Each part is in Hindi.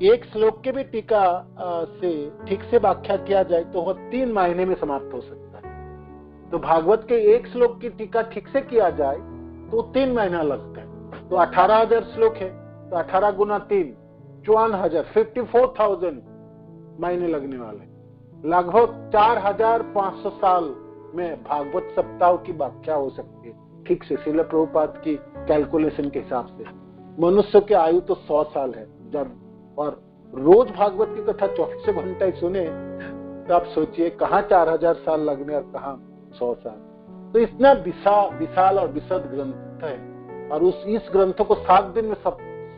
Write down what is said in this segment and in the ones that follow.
एक श्लोक के भी टीका से ठीक से व्याख्या किया जाए तो वह 3 महीने में समाप्त हो सकता है। तो भागवत के एक श्लोक की टीका ठीक से किया जाए तो 3 महीना लगता है। तो 18,000 श्लोक है, तो 18 गुना 3 54,000 54,000 महीने लगने वाले। लगभग 4,500 साल में भागवत सप्ताह की व्याख्या हो सकती है ठीक से, श्रील प्रभुपाद की कैलकुलेशन के हिसाब से। मनुष्य की आयु तो 100 साल है जब, और रोज भागवत की कथा 24 घंटा ही सुने तो आप सोचिए कहाँ 4,000 साल लगने और कहाँ 100 साल। तो इतना विशाल और विशद ग्रंथ है, और इस ग्रंथ को 7 दिन में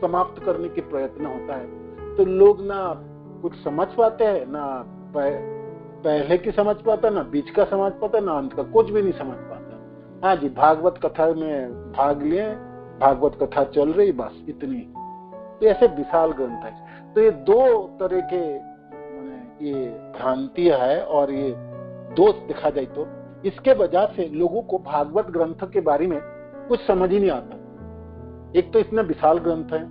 समाप्त करने की प्रयत्न होता है। तो लोग ना कुछ समझ पाते हैं, ना पहले की समझ पाता, ना बीच का समझ पाता, ना अंत का, कुछ भी नहीं समझ पाता। हाँ जी, भागवत कथा में भाग लिए, भागवत कथा चल रही, बस इतनी। तो ऐसे विशाल ग्रंथ है। तो ये 2 तरह के ये भ्रांति है और ये दोष देखा जाए तो इसके वजह से लोगों को भागवत ग्रंथ के बारे में कुछ समझ ही नहीं आता। एक तो इतना विशाल ग्रंथ है,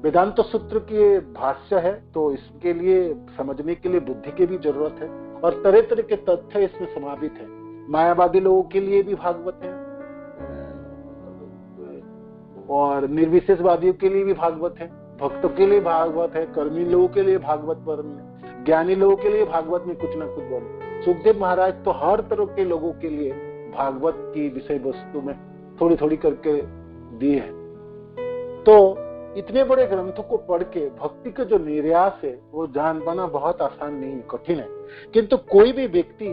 वेदांत सूत्र की भाष्य है, तो इसके लिए समझने के लिए बुद्धि की भी जरूरत है, और तरह तरह के तथ्य इसमें समावित है। मायावादी लोगों के लिए भी भागवत है, और निर्विशेषवादियों के लिए भी भागवत है, भक्तों के लिए भागवत है, कर्मी लोगों के लिए भागवत वर्ण है, ज्ञानी लोगों के लिए भागवत में कुछ ना कुछ वर्ण। सुखदेव महाराज तो हर तरह के लोगों के लिए भागवत की विषय वस्तु में थोड़ी थोड़ी करके दी है। तो इतने बड़े ग्रंथों को पढ़ के भक्ति का जो निर्यास है वो जान पाना बहुत आसान नहीं है, कठिन है। किंतु कोई भी व्यक्ति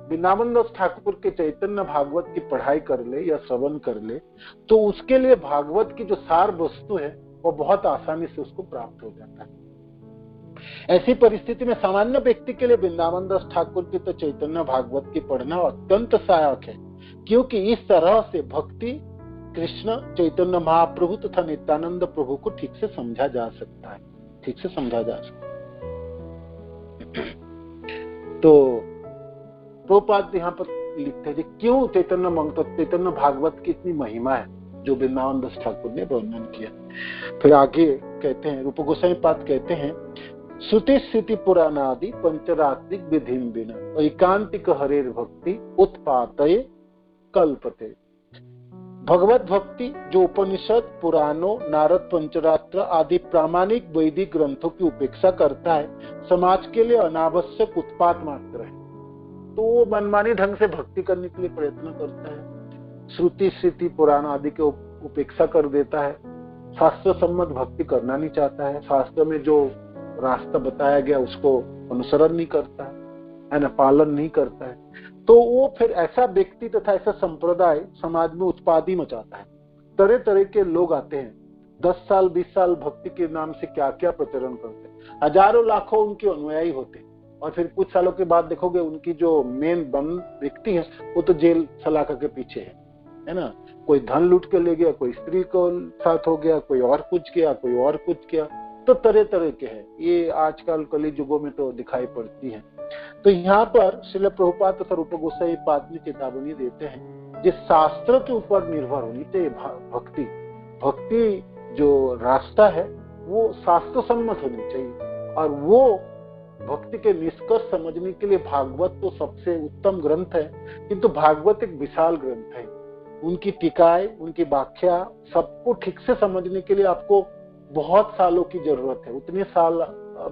वृंदावन दास ठाकुर के चैतन्य भागवत की पढ़ाई कर ले या श्रवण कर ले तो उसके लिए भागवत की जो सार वस्तु है वो बहुत आसानी से उसको प्राप्त हो जाता है। ऐसी परिस्थिति में सामान्य व्यक्ति के लिए वृंदावन दास ठाकुर की तो चैतन्य भागवत की पढ़ना अत्यंत सहायक है, क्योंकि इस तरह से भक्ति कृष्ण चैतन्य महाप्रभु तथा नित्यानंद प्रभु को ठीक से समझा जा सकता है, ठीक से समझा जा सकता है। तो प्रभुपाद यहाँ पर लिखते हैं क्यों चैतन्य भागवत की इतनी महिमा है जो वृंदावन दास ठाकुर ने वर्णन किया। फिर आगे कहते हैं, रूप गोस्वामी पाद कहते हैं, श्रुति स्थिति पुराणादि पंचरात्रिक विधिम बिना एकांतिक हरेर भक्ति उत्पातये कल्पते। भगवत भक्ति जो उपनिषद पुराणों नारद पंचरात्र आदि प्रामाणिक वैदिक ग्रंथों की उपेक्षा करता है, समाज के लिए अनावश्यक उत्पात मात्र है। तो वो मनमानी ढंग से भक्ति करने के लिए प्रयत्न करता है, श्रुति स्थिति पुराण आदि के उपेक्षा कर देता है, शास्त्र सम्मत भक्ति करना नहीं चाहता है, शास्त्र में जो रास्ता बताया गया उसको अनुसरण नहीं करता है ना, पालन नहीं करता है। तो वो फिर ऐसा व्यक्ति तथा ऐसा संप्रदाय समाज में उत्पादी मचाता है। तरह तरह के लोग आते हैं, 10 साल 20 साल भक्ति के नाम से क्या क्या प्रचलन करते हैं, हजारों लाखों उनके अनुयायी होते हैं, और फिर कुछ सालों के बाद देखोगे उनकी जो मेन बंद व्यक्ति है वो तो जेल सलाखा के पीछे है ना। कोई धन लूट के ले गया, कोई स्त्री को साथ हो गया, कोई और कुछ किया, कोई और कुछ किया। तो तरह तरह के हैं, ये आजकल कली युगों में तो दिखाई पड़ती है। तो यहाँ पर श्रील प्रभुपाद तथा रूप गोस्वामी पाद में चेतावनी देते हैं, जिस शास्त्र के ऊपर निर्भर होनी चाहिए भक्ति। भक्ति जो रास्ता है वो शास्त्र सम्मत होनी चाहिए, और वो भक्ति के निष्कर्ष समझने के लिए भागवत तो सबसे उत्तम ग्रंथ है। किंतु भागवत एक विशाल ग्रंथ है, उनकी टीकाएं, उनकी व्याख्या सबको ठीक से समझने के लिए आपको बहुत सालों की जरूरत है। उतने साल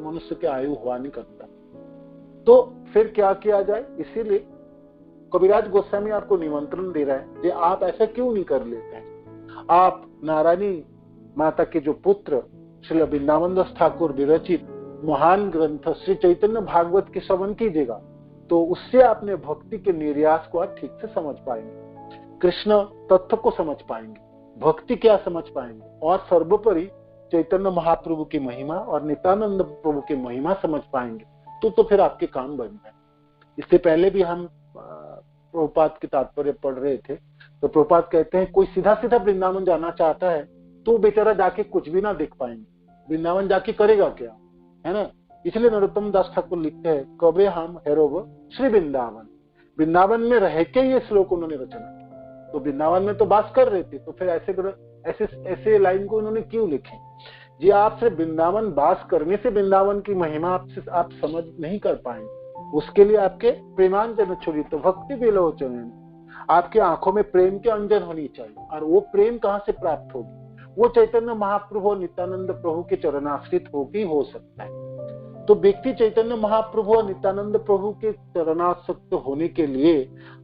मनुष्य की आयु हुआ नहीं करता। तो फिर क्या किया जाए, इसीलिए कविराज गोस्वामी आपको निमंत्रण दे रहा है कि आप ऐसा क्यों नहीं कर लेते हैं। आप नारायणी माता के जो पुत्र श्री वृंदावन दास ठाकुर विरचित महान ग्रंथ श्री चैतन्य भागवत की श्रवण कीजिएगा, तो उससे आपने भक्ति के निर्यास को आप ठीक से समझ पाएंगे, कृष्ण तत्व को समझ पाएंगे, भक्ति क्या समझ पाएंगे, और सर्वोपरि चैतन्य महाप्रभु की महिमा और नित्यानंद प्रभु की महिमा समझ पाएंगे। तो फिर आपके काम बन गए। इससे पहले भी हम प्रभुपाद के तात्पर्य पढ़ रहे थे, तो प्रभुपाद कहते हैं कोई सीधा सीधा वृंदावन जाना चाहता है तो बेचारा जाके कुछ भी ना देख पाएंगे, वृंदावन जाके करेगा क्या, है ना। इसलिए नरोत्तम दास ठाकुर लिखते हैं, कबे हम हेरोव श्री वृंदावन, वृंदावन में रह के ये श्लोक उन्होंने रचना किया। तो वृंदावन में तो बात कर रहे थे, तो फिर ऐसे लाइन को उन्होंने क्यों लिखे, जी आप सिर्फ वृंदावन वास करने से वृंदावन की महिमा आप समझ नहीं कर पाएंगे। उसके लिए आपके प्रेमांजन छोड़ी तो भक्ति विलोचन, आपके आंखों में प्रेम के अंजन होनी चाहिए। और वो प्रेम कहाँ से प्राप्त होगी? वो चैतन्य महाप्रभु और नित्यानंद प्रभु के चरणाश्रित होकर हो सकता है। तो व्यक्ति चैतन्य महाप्रभु और नित्यानंद प्रभु के चरणासक्त होने के लिए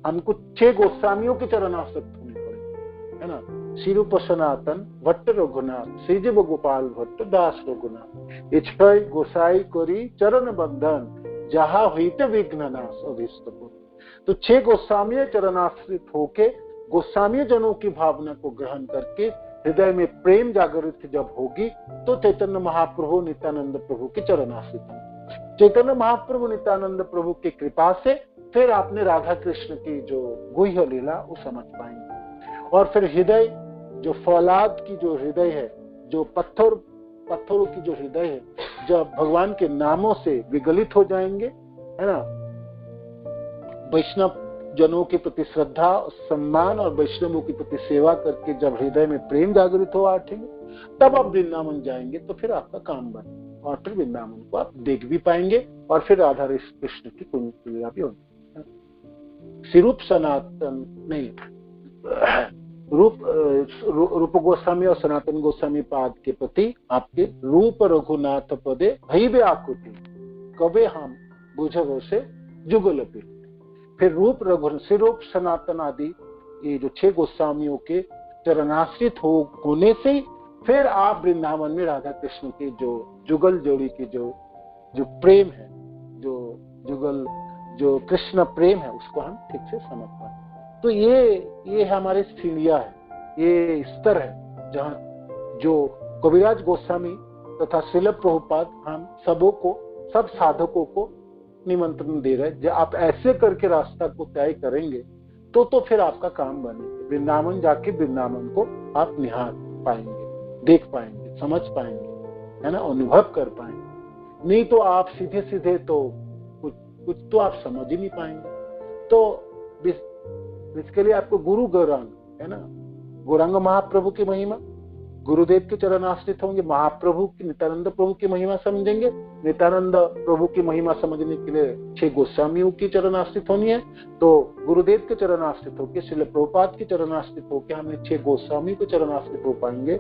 हमको 6 गोस्वामियों के चरणासक्त होने पड़े, है ना। श्री रूप सनातन, भट्ट रघुनाथ, श्रीजीव गोपाल भट्ट, दास रघुनाथ, ये 6 गोसाई करी चरण बंधन, जहां हुईते विघ्न नाश अभीष्ट पूर्ण। तो 6 गोस्वामी चरणाश्रित होके गोस्वामी जनों की भावना को ग्रहण करके हृदय में प्रेम जागृत जब होगी तो चैतन्य महाप्रभु नित्यानंद प्रभु के चरणाश्रित होंगे। चैतन्य महाप्रभु नित्यानंद प्रभु की कृपा से फिर आपने राधा कृष्ण की जो गुह्य लीला वो समझ पाएंगे। और फिर हृदय जो फौलाद की जो हृदय है, जो पत्थरों की जो हृदय है, जब भगवान के नामों से विगलित हो जाएंगे, है ना, वैष्णव जनों के प्रति श्रद्धा सम्मान और वैष्णवों के प्रति सेवा करके जब हृदय में प्रेम जागृत हो उठेंगे, तब आप वृंदावन जाएंगे तो फिर आपका काम बने और फिर वृंदावन को आप देख भी पाएंगे और फिर राधा कृष्ण की पुण्य लीला भी होगी। स्वरूप सनातन नहीं, रूप गोस्वामी और सनातन गोस्वामी पाद के प्रति आपके रूप रघुनाथ पदे भई आकुति कबे हम बुझगो से जुगल पी। फिर रूप सनातन आदि ये जो 6 गोस्वामियों के चरणाश्रित होने से फिर आप वृंदावन में राधा कृष्ण के जो जुगल जोड़ी की जो प्रेम है, जो जुगल जो कृष्ण प्रेम है, उसको हम ठीक से समझ पाए। तो ये हमारे सीढ़ियां है, ये स्तर है जहाँ जो कविराज गोस्वामी तथा श्रील प्रभुपाद हम सब साधकों को निमंत्रण दे रहे। जब आप ऐसे करके रास्ता को तय करेंगे तो फिर आपका काम बनेगा। वृंदावन जाके वृंदावन को आप निहार पाएंगे, देख पाएंगे, समझ पाएंगे, है ना, अनुभव कर पाएंगे। नहीं तो आप सीधे तो कुछ तो आप समझ ही नहीं पाएंगे। तो इसके लिए आपको गुरु गौरांग, है ना, गौरांग महाप्रभु की महिमा, गुरुदेव के चरण आश्रित होंगे, महाप्रभु की नित्यानंद प्रभु की महिमा समझेंगे। नित्यानंद प्रभु की महिमा समझने के लिए 6 गोस्वामियों की चरण आश्रित होनी है, तो गुरुदेव के चरण आश्रित होकर श्रील प्रभुपाद के चरण आश्रित होकर हमने 6 गोस्वामी के चरण आश्रित हो पाएंगे,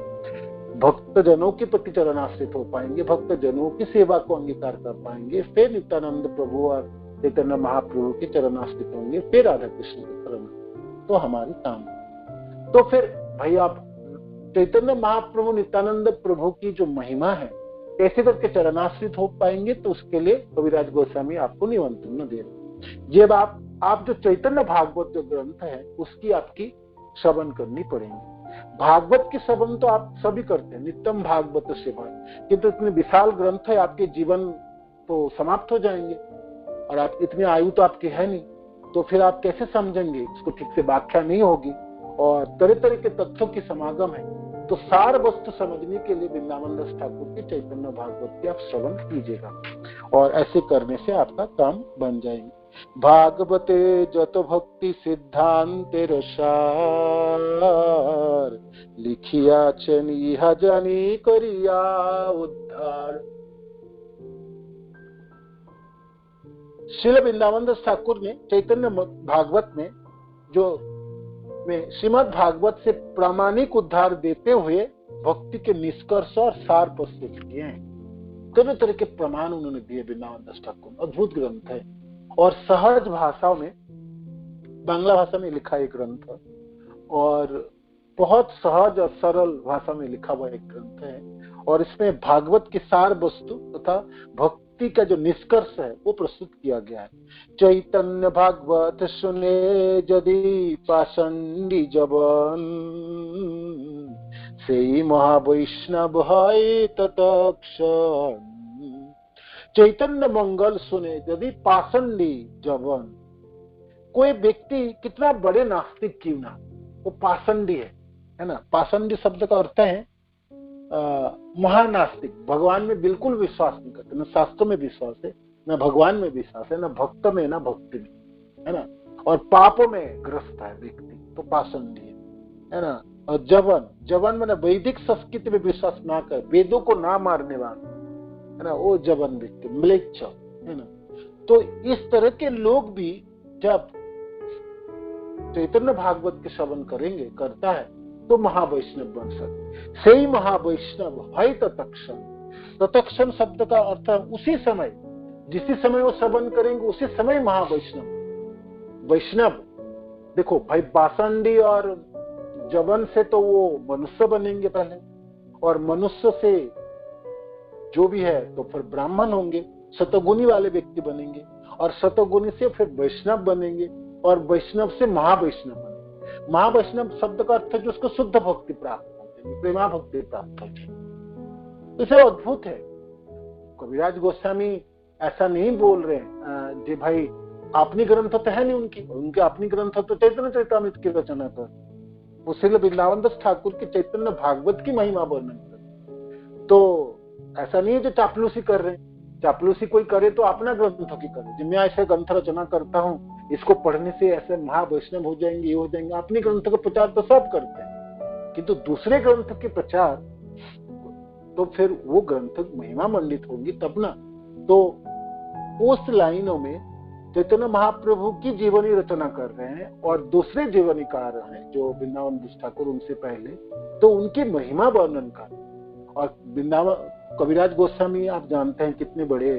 भक्त जनों के प्रति चरण आश्रित हो पाएंगे, भक्त जनों की सेवा को अंगीकार कर पाएंगे। फिर नित्यानंद प्रभु और चैतन्य महाप्रभु के चरण आश्रित होंगे, फिर राधा कृष्ण के चरण, तो हमारी काम। तो फिर भाई आप चैतन्य महाप्रभु नित्यानंद प्रभु की जो महिमा है कैसे करके चरणाश्रित हो पाएंगे, तो उसके लिए कविराज गोस्वामी आपको निमंत्रण दे रहे। जब आप जो चैतन्य भागवत जो ग्रंथ है उसकी आपकी श्रवण करनी पड़ेगी। भागवत की श्रवण तो आप सभी करते हैं, नित्यम भागवत सेवा, किंतु इतने विशाल ग्रंथ है, आपके जीवन तो समाप्त हो जाएंगे और आप इतनी आयु तो आपकी है नहीं, तो फिर आप कैसे समझेंगे, उसको ठीक से व्याख्या नहीं होगी और तरह तरह के तथ्यों की समागम है। तो सार वस्तु समझने के लिए वृंदावन दास ठाकुर के चैतन्य भागवत की आप श्रवण कीजिएगा और ऐसे करने से आपका काम बन जाएंगे। भागवते जत भक्ति सिद्धांते रसार लिखिया चनिहा जानी करिया उद्धार। श्रील वृंदावन दास ठाकुर ने चैतन्य भागवत में श्रीमद् भागवत से प्रामाणिक उद्धार देते हुए भक्ति के निष्कर्ष और सार प्रस्तुत किए हैं। तरह तरह के प्रमाण उन्होंने दिए वृंदावन दास ठाकुर। अद्भुत ग्रंथ है और सहज भाषाओं में, बांग्ला भाषा में लिखा एक ग्रंथ है और बहुत सहज और सरल भाषा में लिखा हुआ एक ग्रंथ है और इसमें भागवत की सार वस्तु तथा भक्ति का जो निष्कर्ष है वो प्रस्तुत किया गया है। चैतन्य भागवत सुने यदि पाषंडी जबन से महावैष्णव है तत्क्षण। चैतन्य मंगल सुने यदि पाषंडी जबन, कोई व्यक्ति कितना बड़े नास्तिक क्यों ना, वो पाषंडी है ना। पाषंडी शब्द का अर्थ है महानास्तिक, भगवान में बिल्कुल विश्वास नहीं करते, न शास्त्रों में विश्वास है, न भगवान में विश्वास है, न भक्त में न भक्ति में, है ना, और पापों में ग्रस्त है व्यक्ति, तो पाषंडी है ना। और जवन, जवन मैंने वैदिक संस्कृति में विश्वास ना कर, वेदों को ना मारने वाला है ना, वो जवन व्यक्ति, म्लेच्छ है ना। तो इस तरह के लोग भी जब चैतन्य भागवत के श्रवण करेंगे, करता है, तो महावैष्णव बन सकते। सही महावैष्णव है तत्क्षण। तत्क्षण शब्द का अर्थ है उसी समय, जिसी समय वो श्रवण करेंगे उसी समय महावैष्णव। वैष्णव देखो भाई, पाषंडी और जवन से तो वो मनुष्य बनेंगे पहले, और मनुष्य से जो भी है तो फिर ब्राह्मण होंगे, शतगुणी वाले व्यक्ति बनेंगे, और शतगुणी से फिर वैष्णव बनेंगे, और वैष्णव से महावैष्णव बनेंगे। महावैष्णव शब्द का अर्थ है जो उसको शुद्ध भक्ति प्राप्त होती है, प्रेमा भक्ति प्राप्त होती है। तो इसे अद्भुत है। कविराज गोस्वामी ऐसा नहीं बोल रहे जी भाई अपनी ग्रंथ तो है नहीं उनके अपनी ग्रंथ तो चैतन्य चरितामृत की रचना कर, वो श्रील वृंदावन दास ठाकुर की चैतन्य भागवत की महिमा वर्णन कर। तो ऐसा नहीं है जो चापलूसी कर रहे हैं। चापलूसी कोई करे तो अपना ग्रंथों की करे, जिनमें ऐसे ग्रंथ रचना करता हूँ, इसको पढ़ने से ऐसे महावैष्णव हो जाएंगे, ये हो जाएंगे। अपनी ग्रंथ का प्रचार तो सब करते हैं, किंतु दूसरे ग्रंथ के प्रचार तो फिर वो ग्रंथ महिमा मंडित होंगी तब ना। तो उस लाइनों में चैतन्य महाप्रभु की जीवनी रचना कर रहे हैं, और दूसरे जीवनीकार हैं जो वृंदावन दास ठाकुर उनसे पहले, तो उनकी महिमा वर्णन कर। और वृंदावन कविराज गोस्वामी आप जानते हैं कितने बड़े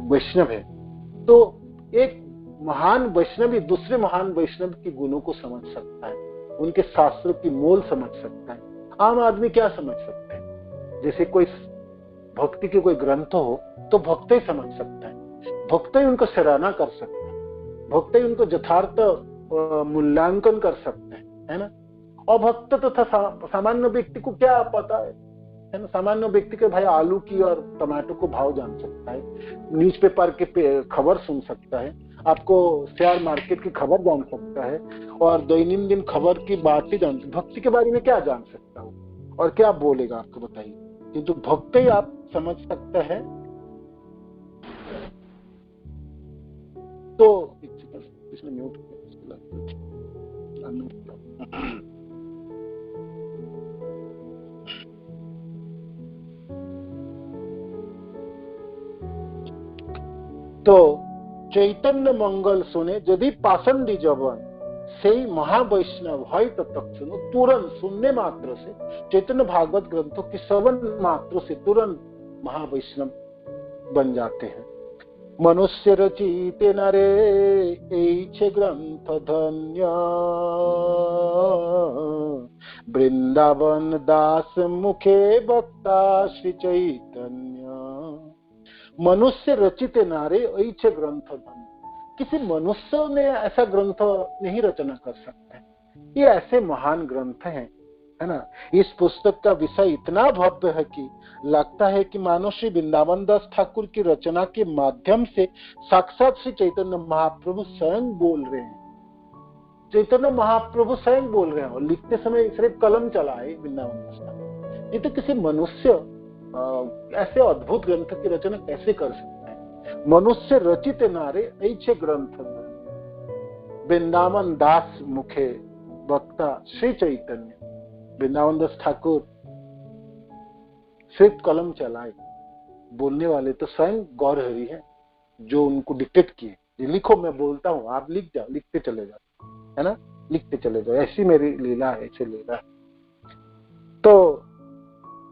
वैष्णव है। तो एक महान वैष्णवी दूसरे महान वैष्णव के गुणों को समझ सकता है, उनके शास्त्रों की मोल समझ सकता है। आम आदमी क्या समझ सकते हैं? जैसे कोई भक्ति के कोई ग्रंथ हो तो भक्त ही समझ सकता है, भक्त ही उनको सराहना कर सकता है, भक्त ही उनको यथार्थ मूल्यांकन कर सकते हैं, है ना। और भक्त तथा सामान्य व्यक्ति को क्या पता है ना। सामान्य व्यक्ति के भाई आलू की और टमाटो को भाव जान सकता है, न्यूज़पेपर के खबर सुन सकता है, आपको शेयर मार्केट की खबर जान सकता है, और दैनंदिन खबर की बात ही जान सकता। भक्ति के बारे में क्या जान सकता हो और क्या बोलेगा आपको बताइए। किंतु भक्त ही आप समझ सकते हैं। तो इसने म्यूट किया। तो चैतन्य मंगल सुने यदि पाषंडी जवन से महावैष्णव है तत्क्षण, तुरंत सुनने मात्र से, चैतन्य भागवत ग्रंथों की श्रवण मात्र से तुरंत महावैष्णव बन जाते हैं। मनुष्य रचिते नरे ऐछे ग्रंथ धन्य, वृंदावन दास मुखे वक्ता श्री चैतन्य। मनुष्य रचिते नारे ऐछे ग्रंथ धन्य। किसी मनुष्य ने ऐसा ग्रंथ नहीं रचना कर सकता है, ये ऐसे महान ग्रंथ हैं, है ना। इस पुस्तक का विषय इतना भव्य है कि लगता है कि मानो श्री वृंदावन दास ठाकुर की रचना के माध्यम से साक्षात श्री चैतन्य महाप्रभु स्वयं बोल रहे हैं। चैतन्य महाप्रभु स्वयं बोल रहे हैं, और लिखते समय सिर्फ कलम चला है वृंदावन दास ठाकुर। ये तो किसी मनुष्य ऐसे अद्भुत ग्रंथ की रचना कैसे कर सकता है। मनुष्य रचित नारे ऐछे ग्रंथ, वृंदावन दास मुखे वक्ता श्री चैतन्य। वृंदावन दास ठाकुर सिर्फ कलम चलाए, बोलने वाले तो स्वयं गौर हरि है जो उनको डिक्टेट किए। लिखो, मैं बोलता हूँ, आप लिख जाओ, लिखते चले जाओ, है ना, लिखते चले जाओ, ऐसी मेरी लीला है, ऐसे लीला है। तो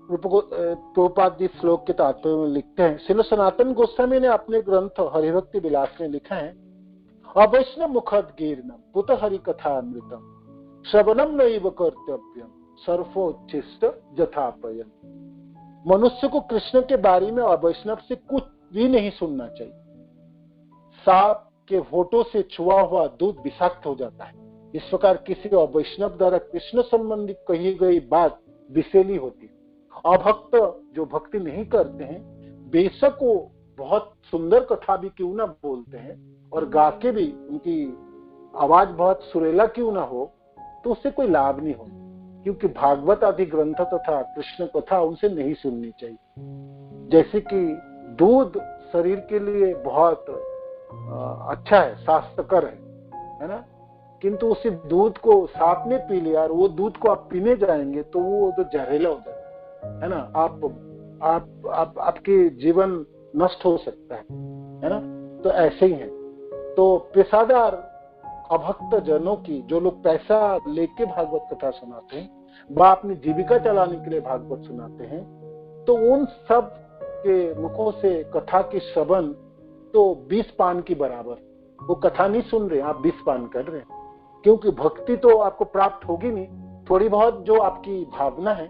प्रभुपाद जी श्लोक के तात्पर्य में लिखते हैं, श्रील सनातन गोस्वामी ने अपने ग्रंथ हरिभक्ति विलास में लिखा है, अवैष्णव मुखद गीर्णम पुत हरि कथा अमृतम श्रवणम नैव कर्तव्यम सर्वोच्छिष्ट यथापयम। मनुष्य को कृष्ण के बारे में अवैष्णव से कुछ भी नहीं सुनना चाहिए। सांप के होठों से छुआ हुआ दूध विषाक्त हो जाता है, इस प्रकार किसी अवैष्णव द्वारा कृष्ण संबंधी कही गई बात विषैली होती है। अभक्त जो भक्ति नहीं करते हैं, बेशक वो बहुत सुंदर कथा भी क्यों ना बोलते हैं, और गा के भी उनकी आवाज बहुत सुरीला क्यों ना हो, तो उससे कोई लाभ नहीं हो, क्योंकि भागवत आदि ग्रंथ तथा कृष्ण कथा उनसे नहीं सुननी चाहिए। जैसे कि दूध शरीर के लिए बहुत अच्छा है, स्वास्थ्यकर है ना, किंतु उसी दूध को सांप ने पी लिया और वो दूध को आप पीने जाएंगे तो वो तो जहरीला हो जाएगा, है ना। आपके जीवन नष्ट हो सकता है ना। तो ऐसे ही है। तो पेशादार अभक्त जनों की, जो लोग पैसा लेके भागवत कथा सुनाते हैं व अपनी जीविका चलाने के लिए भागवत सुनाते हैं, तो उन सब के मुखों से कथा की श्रवण तो 20 पान की बराबर। वो कथा नहीं सुन रहे, आप 20 पान कर रहे हैं, क्योंकि भक्ति तो आपको प्राप्त होगी नहीं। थोड़ी बहुत जो आपकी भावना है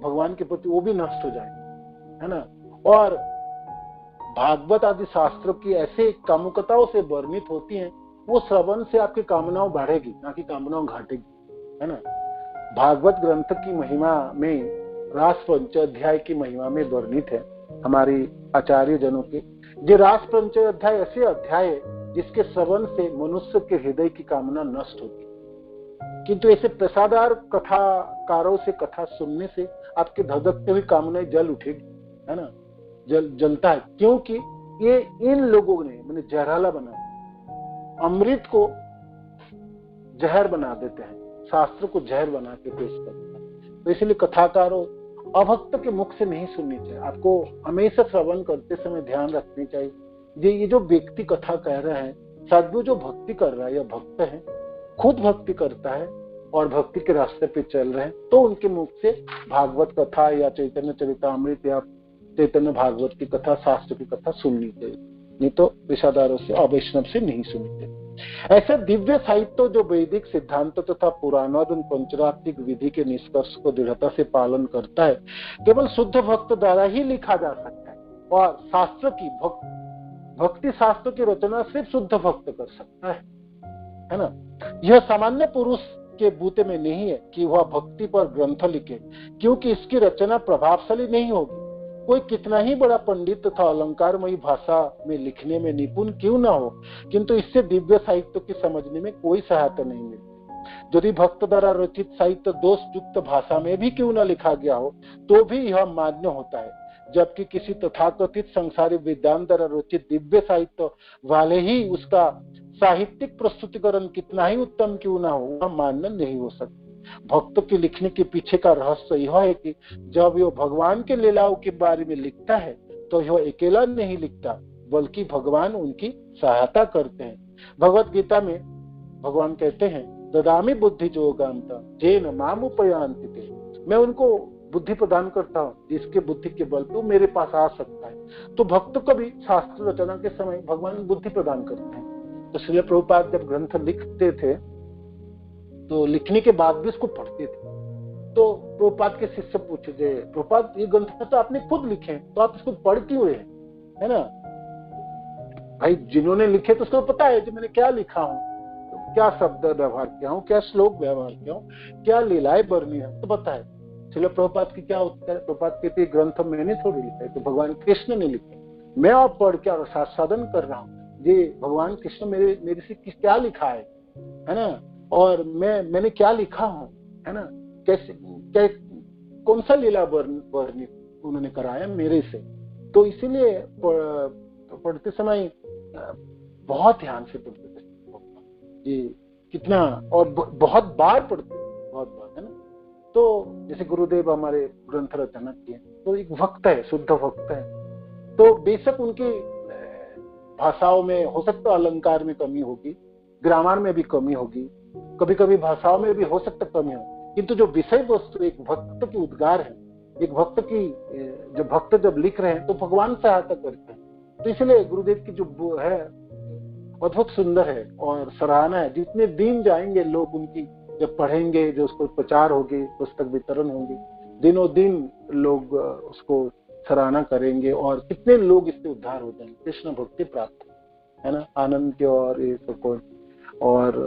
भगवान के प्रति वो भी नष्ट हो जाएगी, है ना। और भागवत आदि शास्त्रों की ऐसे कामुकताओं से वर्णित होती हैं, वो श्रवण से आपकी कामनाओं बढ़ेगी, ना कि कामनाओं घटेगी, है ना। भागवत ग्रंथ की महिमा में रास पंचाध्याय की महिमा में वर्णित है हमारी आचार्य जनों के। ये रास पंचाध्याय ऐसे अध्याय है जिसके श्रवण से मनुष्य के हृदय की कामना नष्ट होती है, किंतु ऐसे प्रसादार कथाकारों से कथा सुनने से आपके धधकते हुई कामनाएं जल उठेगी, है ना। जलता है, क्योंकि ये इन लोगों ने मैंने जहराला बना, अमृत को जहर बना देते हैं, शास्त्र को जहर बना के पेश करते हैं। तो इसलिए कथाकारों अभक्त के मुख से नहीं सुननी चाहिए। आपको हमेशा श्रवण करते समय ध्यान रखनी चाहिए ये जो व्यक्ति कथा कह रहा है, साधु जो भक्ति कर रहा है या भक्त है, खुद भक्ति करता है और भक्ति के रास्ते पे चल रहे हैं, तो उनके मुख से भागवत कथा या चैतन्य चरितामृत या चैतन्य भागवत की कथा, शास्त्र की कथा सुननी चाहिए, नहीं तो पेशादारों से, अवैष्णव से नहीं सुननी चाहिए। ऐसे दिव्य साहित्य जो वैदिक सिद्धांत तथा पुराणाद पंचरात्रिक विधि के निष्कर्ष को दृढ़ता से पालन करता है, केवल शुद्ध भक्त द्वारा ही लिखा जा सकता है। और शास्त्र की भक्ति शास्त्र की रचना सिर्फ शुद्ध भक्त कर सकता है ना। यह सामान्य पुरुष के बूते में नहीं है कि वह भक्ति पर ग्रंथ लिखे, क्योंकि इसकी रचना प्रभावशाली नहीं होगी। कोई कितना ही बड़ा पंडित तथा अलंकारमयी भाषा में लिखने में निपुण क्यों ना हो, किंतु इससे दिव्य साहित्य की समझने में कोई सहायता नहीं मिलती। यदि भक्त द्वारा रचित साहित्य दोष युक्त भाषा में भी क्यों न लिखा गया हो, तो भी यह मान्य होता है, जबकि किसी तथाकथित संसारी विद्वान द्वारा रचित दिव्य साहित्य वाले ही उसका साहित्यिक प्रस्तुतिकरण कितना ही उत्तम क्यों ना हो, वह मान्य नहीं हो सकता। भक्त के लिखने के पीछे का रहस्य यह है कि जब यह भगवान के लीलाओं के बारे में लिखता है तो यह अकेला नहीं लिखता, बल्कि भगवान उनकी सहायता करते हैं। भगवत गीता में भगवान कहते हैं, ददामि बुद्धि जोगांता जेन माम उपयान्ति ते, मैं उनको बुद्धि प्रदान करता हूँ जिसके बुद्धि के बल पे मेरे पास आ सकता है। तो भक्त को भी शास्त्र रचना के समय भगवान बुद्धि प्रदान करते हैं। तो श्रील प्रभुपाद जब ग्रंथ लिखते थे तो लिखने के बाद भी उसको पढ़ते थे। तो प्रभुपाद के शिष्य पूछे, प्रभुपाद ये ग्रंथ तो आपने खुद लिखे, तो आप इसको पढ़ क्यों हैं, है ना। भाई जिन्होंने लिखे तो उसको पता है कि मैंने क्या लिखा हूँ, तो क्या शब्द व्यवहार किया हूँ, क्या श्लोक व्यवहार किया हूँ, क्या लीलाएं बरनी है, तो पता है। चलो प्रभुपाद की क्या उत्तर है, प्रभुपाद कहते ग्रंथ मैंने थोड़ी लिखा है, तो भगवान कृष्ण ने लिखे, मैं आप पढ़ के और साधन कर रहा हूँ। ये भगवान कृष्ण मेरे से क्या लिखा है ना, और मैंने क्या लिखा हूँ, है ना, कैसे कौन सा लीला वर्णित उन्होंने कराया मेरे से। तो इसीलिए पढ़ते समय बहुत ध्यान से पढ़ते थे ये कितना, और बहुत बार पढ़ते, बहुत बार, है ना। तो जैसे गुरुदेव हमारे ग्रंथ रचना किए, तो एक भक्त है, शुद्ध भक्त है, तो बेशक उनकी भाषाओं में हो सकता अलंकार में कमी होगी, ग्रामर में भी कमी होगी, कभी कभी भाषाओं में भी हो सकता कमी हो, किंतु जो विषय वस्तु एक भक्त की उद्गार है, एक भक्त की जब भक्त जब लिख रहे हैं तो भगवान सहायता करते हैं। तो इसलिए गुरुदेव की जो है अद्भुत सुंदर है और सराहना है। जितने दिन जाएंगे लोग उनकी जब पढ़ेंगे, जो उसको प्रचार होगी, पुस्तक वितरण होंगे, दिनों दिन लोग उसको सराहना करेंगे और कितने लोग इससे उद्धार हो जाएंगे, कृष्ण भक्ति प्राप्त, है ना, आनंद के और ये सब। और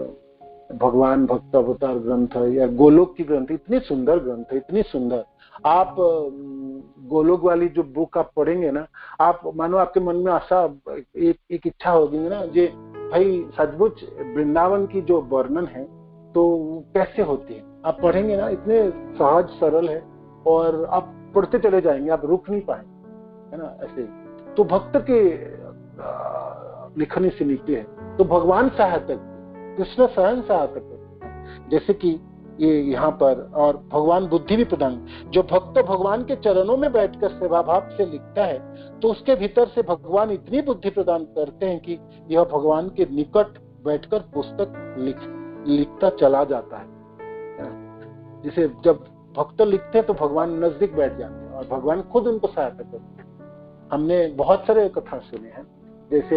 भगवान भक्त अवतार ग्रंथ या गोलोक की ग्रंथ, इतनी सुंदर ग्रंथ है, इतनी सुंदर। आप गोलोक वाली जो बुक आप पढ़ेंगे ना, आप मानो आपके मन में आशा एक इच्छा होगी ना, जे भाई सचमुच वृंदावन की जो वर्णन है तो कैसे होती है। आप पढ़ेंगे ना, इतने सहज सरल है और आप पढ़ते चले जाएंगे, आप रुक नहीं पाए, है ना, ऐसे। तो भक्त के लिखने से निकले है, तो भगवान सहायता। कृष्ण स्वयं सहायता करते हैं। जैसे कि ये यहाँ पर, और भगवान बुद्धि भी प्रदान, जो भक्त भगवान के चरणों में बैठकर सेवा भाव से लिखता है तो उसके भीतर से भगवान इतनी बुद्धि प्रदान करते हैं कि यह भगवान के निकट बैठकर पुस्तक लिखता चला जाता है। जिसे जब भक्त लिखते हैं तो भगवान नजदीक बैठ जाते हैं और भगवान खुद उनको सहायता करते हैं। हमने बहुत सारे कथा सुने हैं, जैसे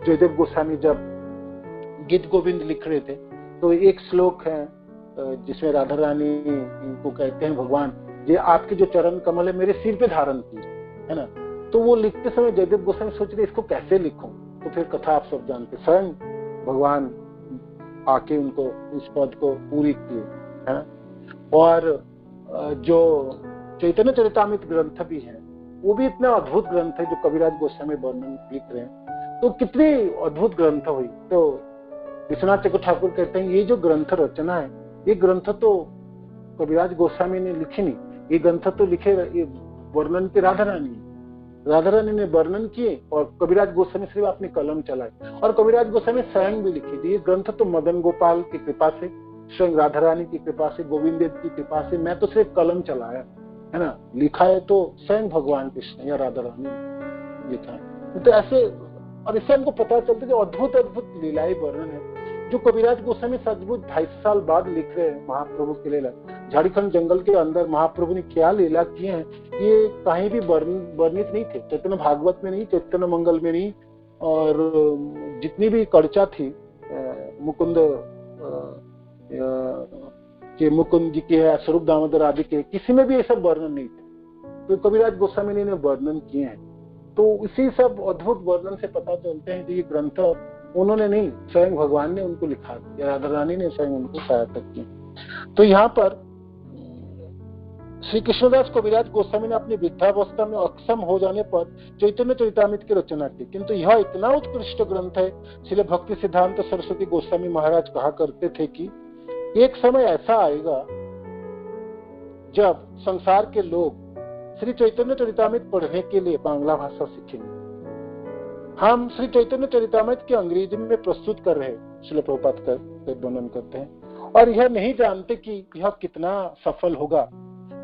जयदेव गोस्वामी जब गीत गोविंद लिख रहे थे तो एक श्लोक है जिसमें राधा रानी को कहते हैं, भगवान ये आपके जो चरण कमल है मेरे सिर पे धारण की है ना। तो वो लिखते समय जयदेव गोस्वामी सोच रहे इसको कैसे लिखूं, तो फिर कथा आप सब जानते, स्वयं भगवान आके उनको उस पद को पूरी किए है ना। और जो चैतन्य चरितामृत ग्रंथ भी है वो भी इतना अद्भुत ग्रंथ है जो कविराज गोस्वामी वर्णन लिख रहे हैं, तो कितनी अद्भुत ग्रंथ हुई। तो विश्वनाथ चक्रवर्ती ठाकुर कहते हैं ये जो ग्रंथ रचना है ये ग्रंथ तो कविराज गोस्वामी ने लिखी नहीं, ये ग्रंथ तो लिखे ये वर्णन के राधा रानी ने वर्णन किए और कविराज गोस्वामी सिर्फ अपनी कलम चलाए। और कविराज गोस्वामी स्वयं भी लिखे ये ग्रंथ तो मदन गोपाल की कृपा से, स्वयं राधा रानी की कृपा से, गोविंद देव की कृपा से, मैं तो सिर्फ कलम चलाया है ना। लिखा है तो स्वयं भगवान कृष्ण या राधा रानी ने लिखा है। तो ऐसे, और इससे हमको पता चलता है कि अद्भुत अद्भुत लीलाएं वर्णन है जो कविराज गोस्वामी सचमुच 250 साल बाद लिख रहे हैं। महाप्रभु की लीला, झारखंड जंगल के अंदर महाप्रभु ने क्या लीला किए हैं ये कहीं भी वर्णित नहीं थे, चैतन्य भागवत में नहीं, चैतन्य मंगल में नहीं, और जितनी भी कर्चा थी मुकुंद जी के है, स्वरूप दामोदर आदि के, किसी में भी ये सब वर्णन नहीं थे, तो कविराज गोस्वामी ने वर्णन किए हैं। तो इसी सब अद्भुत वर्णन से पता चलते हैं कि ये ग्रंथ उन्होंने नहीं, स्वयं भगवान ने उनको लिखा, राधा रानी ने स्वयं उनको सहायता की। तो यहाँ पर श्री कृष्णदास कविराज गोस्वामी ने अपनी वृद्धावस्था में अक्षम हो जाने पर चैतन्य चरितामृत की रचना की, किंतु यह इतना उत्कृष्ट ग्रंथ है। श्रील भक्ति सिद्धांत सरस्वती गोस्वामी महाराज कहा करते थे कि एक समय ऐसा आएगा जब संसार के लोग श्री चैतन्य चरितामृत पढ़ने के लिए बांग्ला भाषा सीखेंगे। हम श्री चैतन्य चरितामृत के अंग्रेजी में प्रस्तुत कर रहे हैं, श्रील प्रभुपाद का वर्णन करते हैं, और यह नहीं जानते कि यह कितना सफल होगा।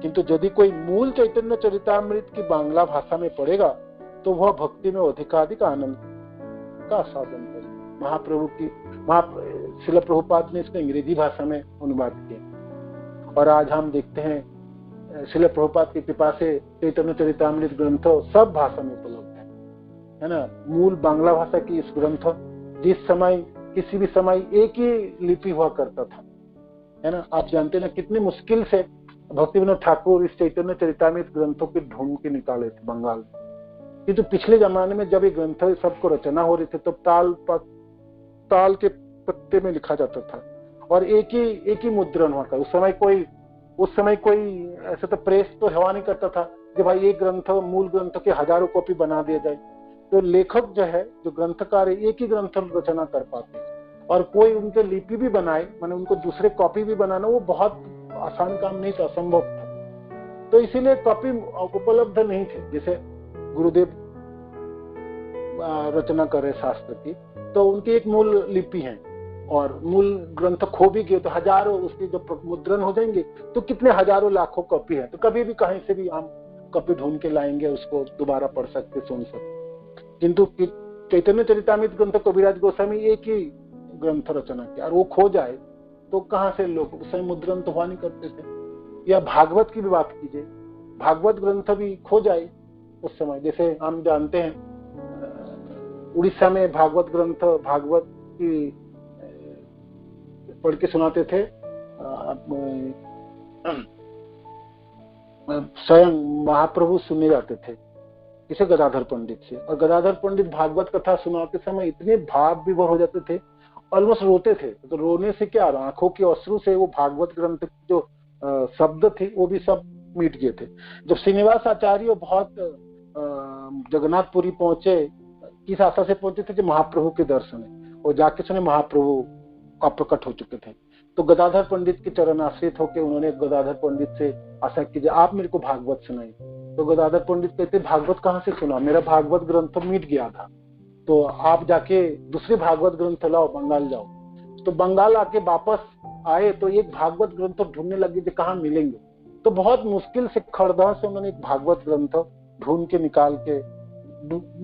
किंतु यदि कोई मूल चैतन्य चरितामृत की बांग्ला भाषा में पढ़ेगा तो वह भक्ति में अधिकाधिक आनंद का साधन करेगा। महाप्रभु की श्रील प्रभुपाद ने इसको अंग्रेजी भाषा में अनुवाद किया, और आज हम देखते हैं श्रील प्रभुपाद की कृपा से चैतन्य चरितामृत ग्रंथ सब भाषा में उपलब्ध है ना। मूल बांग्ला भाषा की इस ग्रंथ जिस समय किसी भी समय एक ही लिपि हुआ करता था है ना। आप जानते ना कितनी मुश्किल से भक्ति विनोद ठाकुर इस चैतन्य चरितामृत ग्रंथों के ढूंढ के निकाले थे बंगाल में। किंतु पिछले जमाने में जब ये ग्रंथ सबको रचना हो रही थी तब ताल के पत्ते में लिखा जाता था और एक ही मुद्रण हुआ था। उस समय कोई ऐसा तो प्रेस तो हवा नहीं करता था कि भाई एक ग्रंथ मूल ग्रंथ के हजारों कॉपी बना दिया जाए। तो लेखक जो है, जो ग्रंथकार है, एक ही ग्रंथ रचना कर पाते हैं, और कोई उनके लिपि भी बनाए, माने उनको दूसरे कॉपी भी बनाना वो बहुत आसान काम नहीं था, असंभव था। तो इसीलिए कॉपी उपलब्ध नहीं थे। जैसे गुरुदेव रचना कर रहे शास्त्र की, तो उनकी एक मूल लिपि है और मूल ग्रंथ खो भी गए तो हजारों उसके जो मुद्रण हो जाएंगे तो कितने हजारों लाखों कॉपी है। तो कभी भी कहीं से भी हम कॉपी ढूंढ के लाएंगे, उसको दोबारा पढ़ सकते, सुन सकते। किंतु चैतन्य चरितामृत ग्रंथ कविराज गोस्वामी एक ही ग्रंथ रचना किया, और वो खो जाए तो कहाँ से लोग, उस समय मुद्रण तो हुआ नहीं करते थे। या भागवत की भी बात कीजिए, भागवत ग्रंथ भी खो जाए उस समय। जैसे हम जानते हैं उड़ीसा में भागवत ग्रंथ, भागवत की पढ़ के सुनाते थे स्वयं महाप्रभु सुनने जाते थे, इसे गदाधर पंडित से। और गदाधर पंडित भागवत कथा सुनाते समय इतने भाव विभोर हो जाते थे, ऑलमोस्ट रोते थे। तो रोने से क्या, आंखों के अश्रु से वो भागवत ग्रंथ जो शब्द थे वो भी सब मिट गए थे। जब श्रीनिवास आचार्य बहुत जगन्नाथपुरी पहुंचे, किस आशा से पहुंचे थे, जो महाप्रभु के दर्शन है, और जाके सुने महाप्रभु अप्रकट हो चुके थे। तो गदाधर पंडित के चरण आश्रित होकर उन्होंने गदाधर पंडित से आशा कीजिए आप मेरे को भागवत सुनाई। तो गदाधर पंडित कहते भागवत कहाँ से सुना, मेरा भागवत ग्रंथ मिट गया था, तो आप जाके दूसरे भागवत ग्रंथ लाओ, बंगाल जाओ। तो बंगाल आके वापस आए तो एक भागवत ग्रंथ ढूंढने लगे कि कहाँ मिलेंगे। तो बहुत मुश्किल से खड़दह से उन्होंने एक भागवत ग्रंथ ढूंढ के निकाल के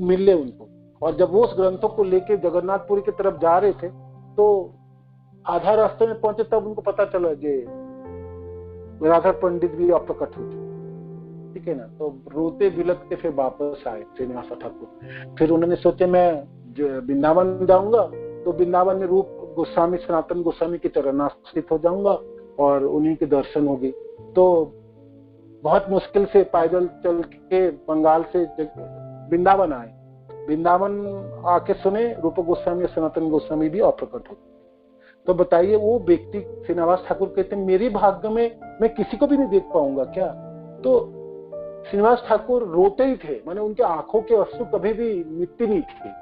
मिले उनको। और जब वो उस ग्रंथों को लेके जगन्नाथपुरी की तरफ जा रहे थे तो आधा रास्ते में पहुंचे तब उनको पता चला कि राधा पंडित भी अप्रकट हो चुके, ठीक है ना। तो रोते बिलखते फिर वापस आए श्रीनिवास ठाकुर। फिर उन्होंने सोचे मैं वृंदावन जाऊंगा तो वृंदावन में रूप गोस्वामी सनातन गोस्वामी के चरणाश्रित हो जाऊंगा और उन्हीं के दर्शन होगी। तो बहुत मुश्किल से पैदल चल के बंगाल से वृंदावन आए। वृंदावन आके सुने रूप गोस्वामी सनातन गोस्वामी भी अप्रकट हो। तो बताइए वो व्यक्ति श्रीनिवास ठाकुर कहते हैं मेरे भाग्य में मैं किसी को भी नहीं देख पाऊंगा क्या। तो श्रीनिवास ठाकुर रोते ही थे, माने उनके आंखों के अश्रु कभी भी मिटती नहीं थी।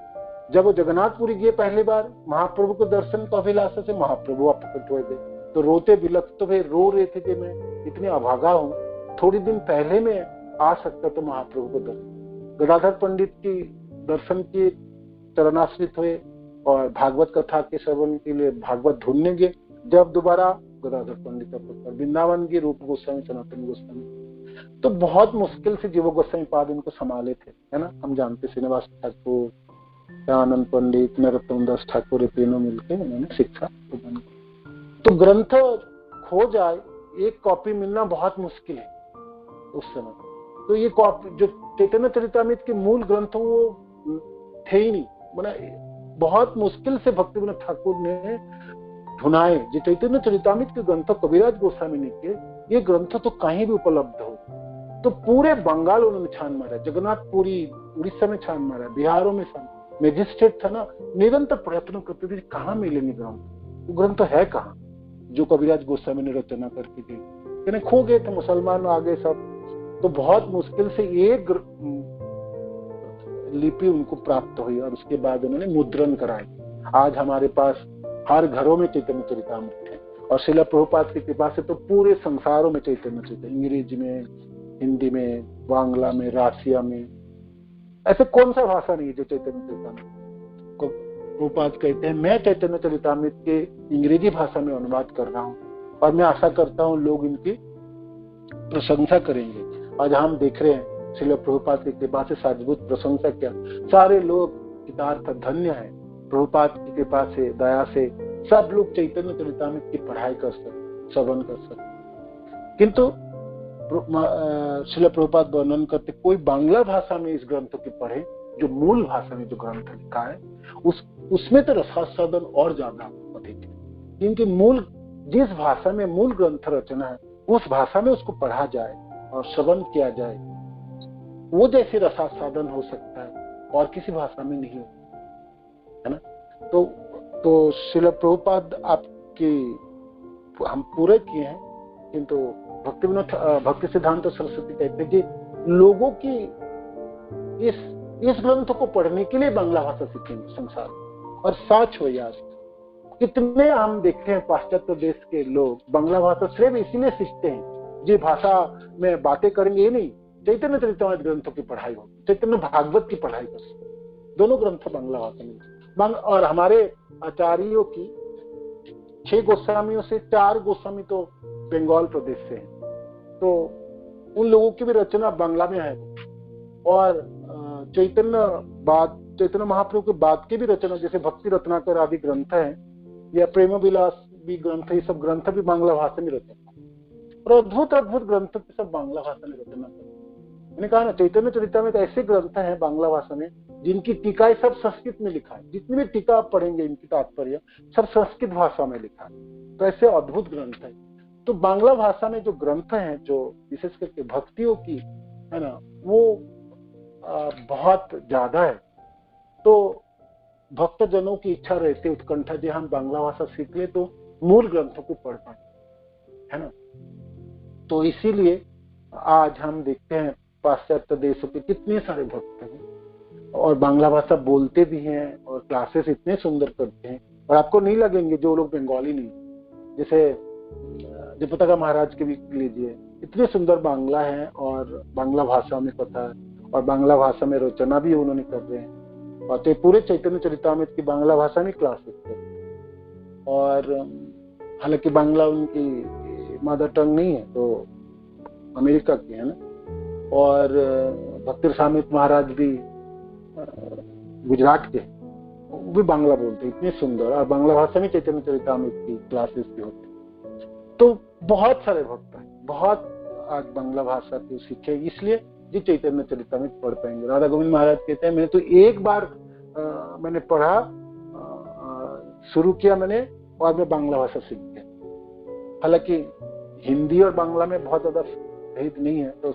जब वो जगन्नाथपुरी गए पहली बार महाप्रभु के दर्शन को अभिलाषा से महाप्रभु अप्रकट हुए थे। तो रोते बिलख तो वे रो रहे थे कि मैं इतने अभागा हूँ, थोड़ी दिन पहले मैं आ सकता तो महाप्रभु को दर्शन। गदाधर पंडित की दर्शन किए, चरणाश्रित हुए और भागवत कथा के श्रवण के लिए भागवत ढूंढने गए। जब दोबारा गदाधर पंडित वृंदावन की रूप गोस्वामी सनातन गोस्वामी। तो बहुत मुश्किल से जीव गोस्वामी पाद इनको संभाले थे, है ना। हम जानते श्रीनिवास ठाकुर, आनंद पंडित, नरोत्तम दास ठाकुर तीनों मिलकर उन्होंने शिक्षा प्रदान की। तो ग्रंथ खो जाए, एक कॉपी मिलना बहुत मुश्किल है उस समय। तो ये कॉपी जो चैतन्य चरितामृत के मूल ग्रंथ वो थे ही नहीं, मतलब बहुत मुश्किल से भक्ति विनोद ठाकुर ने ढूंढाए। जो चैतन्य चरितामृत के ग्रंथ कविराज गोस्वामी ने के, ये ग्रंथ तो कहीं भी उपलब्ध हो। तो पूरे बंगाल उन्होंने छान मारा, जगन्नाथपुरी उड़ीसा में छान मारा, बिहारों में छान, मैजिस्ट्रेट था ना, निरंतर प्रयत्न करते थे कहाँ मिलेंगे ग्रंथ। वो ग्रंथ है कहाँ जो कविराज गोस्वामी ने रचना करके दी, खो गए थे, मुसलमान आ गए सब। तो बहुत मुश्किल से एक लिपि उनको प्राप्त हुई और उसके बाद उन्होंने मुद्रण कराई। आज हमारे पास हर घरों में चैतन्य चरितामृत है और श्रील प्रभुपाद की कृपा से तो पूरे संसारों में चैतन्य चरितामृत, अंग्रेजी में, हिंदी में, बांग्ला में, रासिया में, ऐसे कौन सा भाषा नहीं है जो चैतन्य चरितामृत को। प्रभुपाद कहते हैं मैं चैतन्य चरितामृत के अंग्रेजी भाषा में अनुवाद कर रहा हूँ और मैं आशा करता हूँ लोग इनकी प्रशंसा करेंगे। आज हम देख रहे हैं श्रील प्रभुपाद की कृपा से साजबूत प्रशंसा क्या, सारे लोग कृतार्थ धन्य है प्रभुपाद की कृपा से, दया से। सब लोग चैतन्य चरितामृत की पढ़ाई कर सकते, श्रवण कर सकते। किंतु श्रील प्रभुपाद वर्णन करते कोई बांग्ला भाषा में इस ग्रंथ की पढ़े, जो मूल भाषा में जो ग्रंथ लिखा है उसमें तो रसास्वादन और ज्यादा अधिक है। क्योंकि मूल जिस भाषा में मूल ग्रंथ रचना है उस भाषा में उसको पढ़ा जाए और श्रवण किया जाए, वो जैसे रसास्वादन हो सकता है और किसी भाषा में नहीं हो, है ना। तो श्रील प्रभुपाद आपकी हम पूरे किए हैं, किंतु भक्ति सिद्धांत सरस्वती कहते हैं कि लोगों की इस ग्रंथ को पढ़ने के लिए बांग्ला भाषा सीखेंगे संसार। और सच हो यार, कितने हम देखते हैं पाश्चात्य देश के लोग बांग्ला भाषा सिर्फ इसीलिए सीखते हैं जी भाषा में बातें करेंगे, ये नहीं, चैतन्य चरितामृत ग्रंथों की पढ़ाई हो, चैतन्य भागवत की पढ़ाई कर, दोनों ग्रंथ बांग्ला भाषा में। और हमारे आचार्यों की 6 गोस्वामियों से 4 गोस्वामी तो बंगाल प्रदेश से हैं, तो उन लोगों की भी रचना बांग्ला में है। और चैतन्य महाप्रभु के बाद की भी रचना जैसे भक्ति रत्नाकर आदि ग्रंथ है या प्रेम विलास भी ग्रंथ, ये सब ग्रंथ भी बांग्ला भाषा में रचना और अद्भुत अद्भुत ग्रंथ की सब बांग्ला भाषा में रचना करते। मैंने कहा ना चैतन्य चरितामृत ऐसे ग्रंथ हैं बांग्ला भाषा में जिनकी टीकाएं सब संस्कृत में लिखा है, जितनी भी टीका आप पढ़ेंगे इनकी तात्पर्य सब संस्कृत भाषा में लिखा है। तो ऐसे अद्भुत ग्रंथ है। तो बांग्ला भाषा में जो ग्रंथ हैं जो विशेष करके भक्तियों की है ना, वो बहुत ज्यादा है। तो भक्त जनों की इच्छा रहती, उत्कंठा, जो हम बांग्ला भाषा सीख ले तो मूल ग्रंथों को पढ़ पाए, है ना। तो इसीलिए आज हम देखते हैं पाश्चात्य देशों के कितने सारे भक्त हैं और बांग्ला भाषा बोलते भी हैं और क्लासेस इतने सुंदर करते हैं। और आपको नहीं लगेंगे जो लोग बंगाली नहीं, जैसे जयप्रताप महाराज के भी लीजिए, इतने सुंदर बांग्ला है और बांग्ला भाषा में पता है और बांग्ला भाषा में रचना भी उन्होंने कर रहे हैं। और तो पूरे चैतन्य चरितामृत की बांग्ला भाषा में क्लासेस करते हैं और हालांकि बांग्ला उनकी मदर टंग नहीं है, तो अमेरिका की है ना। और भक्ति रसामृत महाराज भी गुजरात के, वो भी बांग्ला बोलते, इतने सुंदर, और बांग्ला भाषा में चैतन्य चरितामृत की क्लासेस भी होती। तो बहुत सारे भक्त हैं, बहुत आज बांग्ला भाषा को सीखे, इसलिए जी चैतन्य चरितामृत पढ़ पाएंगे। राधा गोविंद महाराज कहते हैं, मैंने तो एक बार मैंने पढ़ा, शुरू किया मैंने, और मैं बांग्ला भाषा सीख गया। हालांकि हिंदी और बांग्ला में बहुत ज्यादा भेद नहीं है, तो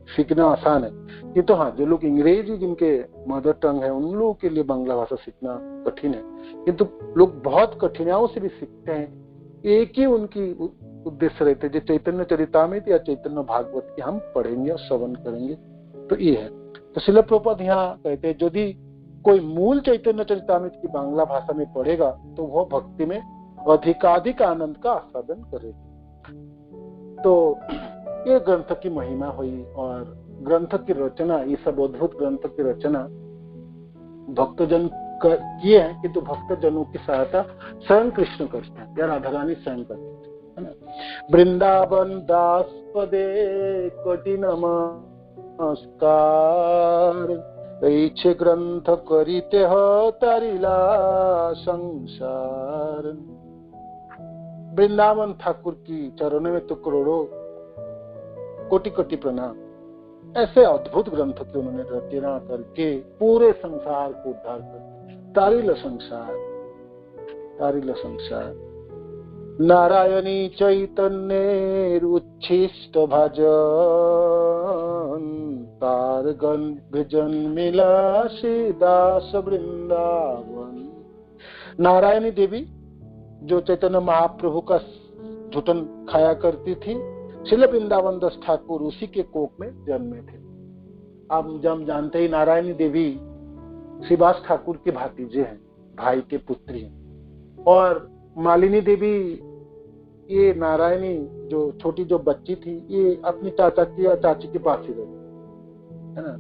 सीखना आसान है। ये तो हाँ, जो लोग अंग्रेजी जिनके मदर टंग है, उन लोगों के लिए बांग्ला भाषा सीखना कठिन है, किंतु लोग बहुत कठिनाइयों से भी सीखते हैं। एक ही उनकी उद्देश्य रहते हैं, जो चैतन्य चरितामृत या चैतन्य भागवत की हम पढ़ेंगे और श्रवण करेंगे, तो ये है। तो श्रील प्रभुपाद यहाँ कहते हैं, यदि कोई मूल चैतन्य चरितामृत की बांग्ला भाषा में पढ़ेगा तो वह भक्ति में अधिकाधिक आनंद का आस्वादन करेगा। तो ये ग्रंथ की महिमा हुई, और ग्रंथ की रचना, ये सब अद्भुत ग्रंथ की रचना भक्तजन किए हैं, किंतु भक्तजनों की सहायता स्वयं कृष्ण करते हैं या राधा रानी स्वयं करते हैं। वृंदावन दास पदे कठिन नमस्कार, ऐछे ग्रंथ करिते हो तारिला संसार। वृंदावन ठाकुर की चरणों में तो करोड़ों कोटि कोटि प्रणाम। ऐसे अद्भुत ग्रंथ की उन्होंने रचना करके पूरे संसार को उद्धार कर, तारिल संसार, तारिल संसार। नारायणी चैतन्य उच्छिष्ट भजन, तार भजन मिला श्री दास वृंदावन। नारायणी देवी जो चैतन्य महाप्रभु का झूठन खाया करती थी, श्रील वृंदावन दास ठाकुर उसी के कोख में जन्मे थे। आप जब जानते ही, नारायणी देवी श्रीवास ठाकुर के भातीजे हैं, भाई के पुत्री हैं। और मालिनी देवी, ये नारायणी जो छोटी जो बच्ची थी, ये अपनी चाचा की या चाची के पास ही रहती है ना।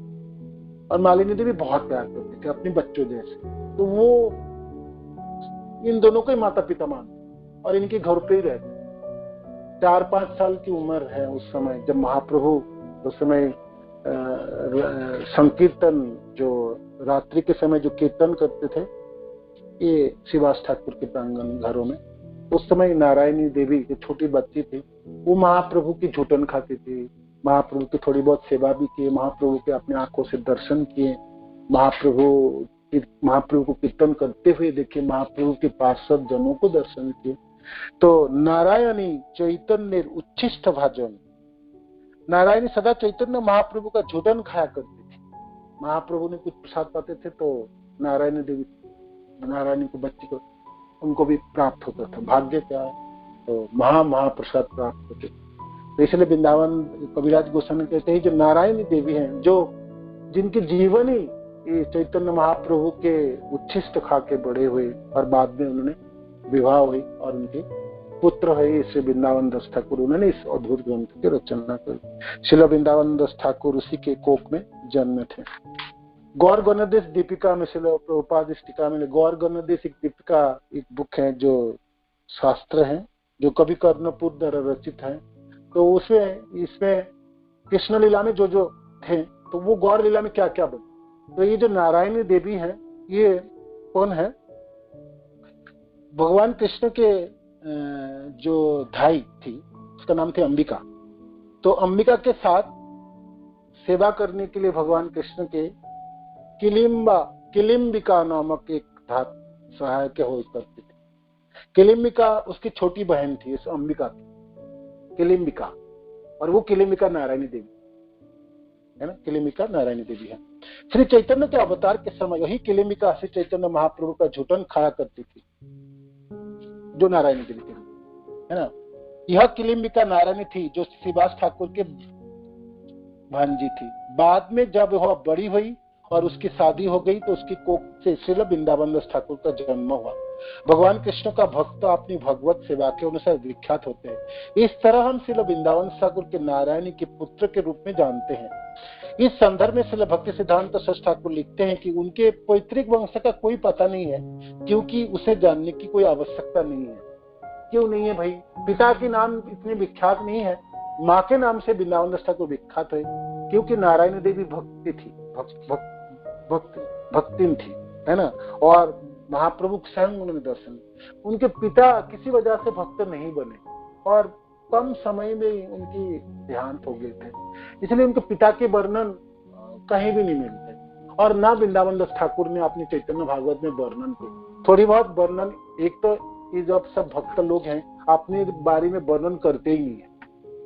और मालिनी देवी बहुत प्यार करती थी अपने बच्चों जैसे, तो वो इन दोनों को ही माता पिता मानते और इनके घर पे ही रहते। 4-5 साल की उम्र है उस समय, जब महाप्रभु उस समय संकीर्तन, जो रात्रि के समय जो कीर्तन करते थे, ये श्रीवास ठाकुर के प्रांगण घरों में, उस समय नारायणी देवी जो छोटी बच्ची थी, वो महाप्रभु की झूठन खाती थी, महाप्रभु की थोड़ी बहुत सेवा भी की, महाप्रभु के अपने आंखों से दर्शन किए, महाप्रभु को कीर्तन करते हुए देखे, महाप्रभु के पार्षद जनों को दर्शन किए। तो नारायणी चैतन्य उच्छिष्ट भाजन, नारायणी सदा चैतन्य महाप्रभु का झूठन खाया करती थी। महाप्रभु ने कुछ प्रसाद पाते थे तो नारायणी देवी, नारायणी को बच्ची को, उनको भी प्राप्त होता था। भाग्य क्या है, तो महाप्रसाद प्राप्त होते। तो इसलिए वृंदावन कविराज गोस्वामी कहते हैं, जो नारायणी देवी हैं, जो जिनके जीवन ही ये चैतन्य महाप्रभु के उच्छिष्ट खा के बड़े हुए, और बाद में उन्होंने विवाह हुई और उनके पुत्र है श्री वृंदावन दास ठाकुर, उन्होंने इस अद्भुत ग्रंथ की रचना की। श्री वृंदावन दास ठाकुर उसी के कोख में जन्मे थे। गौर गणदेश दीपिका में श्रील प्रभुपाद इस टीका में, गौर गणदेश एक दीपिका एक बुक है, जो शास्त्र है, जो कवि कर्णपुर द्वारा रचित है। तो उसमें इसमें कृष्ण लीला में जो जो थे, तो वो गौर लीला में क्या क्या बने। तो ये जो नारायणी देवी है, ये कौन है, भगवान कृष्ण के जो धाई थी, उसका नाम थी अंबिका। तो अंबिका के साथ सेवा करने के लिए भगवान कृष्ण के किलिम्बिका नामक एक धात सहायक हो करती थी। किलिम्बिका उसकी छोटी बहन थी इस अंबिका की, किलिम्बिका, और वो किलिम्बिका नारायणी देवी है ना, किलिम्बिका नारायणी देवी है। श्री चैतन्य के अवतार के समय यही किलिम्बिका श्री चैतन्य महाप्रभु का झूठन खाया करती थी, जो नारायणी देवी थी, है ना। यह किलिम्बिका नारायणी थी जो श्रीवास ठाकुर के भांजी थी। बाद में जब वह बड़ी हुई और उसकी शादी हो गई, तो उसकी कोख से श्रील वृंदावन दास ठाकुर का जन्म हुआ। भगवान कृष्ण का भक्त अपनी भगवत सेवा के अनुसार विख्यात होते हैं। इस तरह हम श्रील वृंदावन ठाकुर के नारायणी के पुत्र के रूप में जानते हैं। इस संदर्भ में श्रील भक्ति सिद्धांत सरस्वती ठाकुर लिखते हैं कि उनके पैतृक वंश का कोई पता नहीं है, क्योंकि उसे जानने की कोई आवश्यकता नहीं है। क्यों नहीं है भाई? पिता के नाम इतने विख्यात नहीं है, माँ के नाम से वृंदावन दास ठाकुर विख्यात है, क्योंकि नारायण देवी भक्ति थी, भक्तिन थी, है ना। और महाप्रभु स्वयं उन्होंने दर्शन, उनके पिता किसी वजह से भक्त नहीं बने और कम समय में उनकी देहांत हो गए थे, इसलिए उनके पिता के वर्णन कहीं भी नहीं मिलते। और ना वृंदावन दास ठाकुर ने अपने चैतन्य भागवत में वर्णन किया। थोड़ी बहुत वर्णन, एक तो ये जो सब भक्त लोग हैं अपने बारे में वर्णन करते ही नहीं है,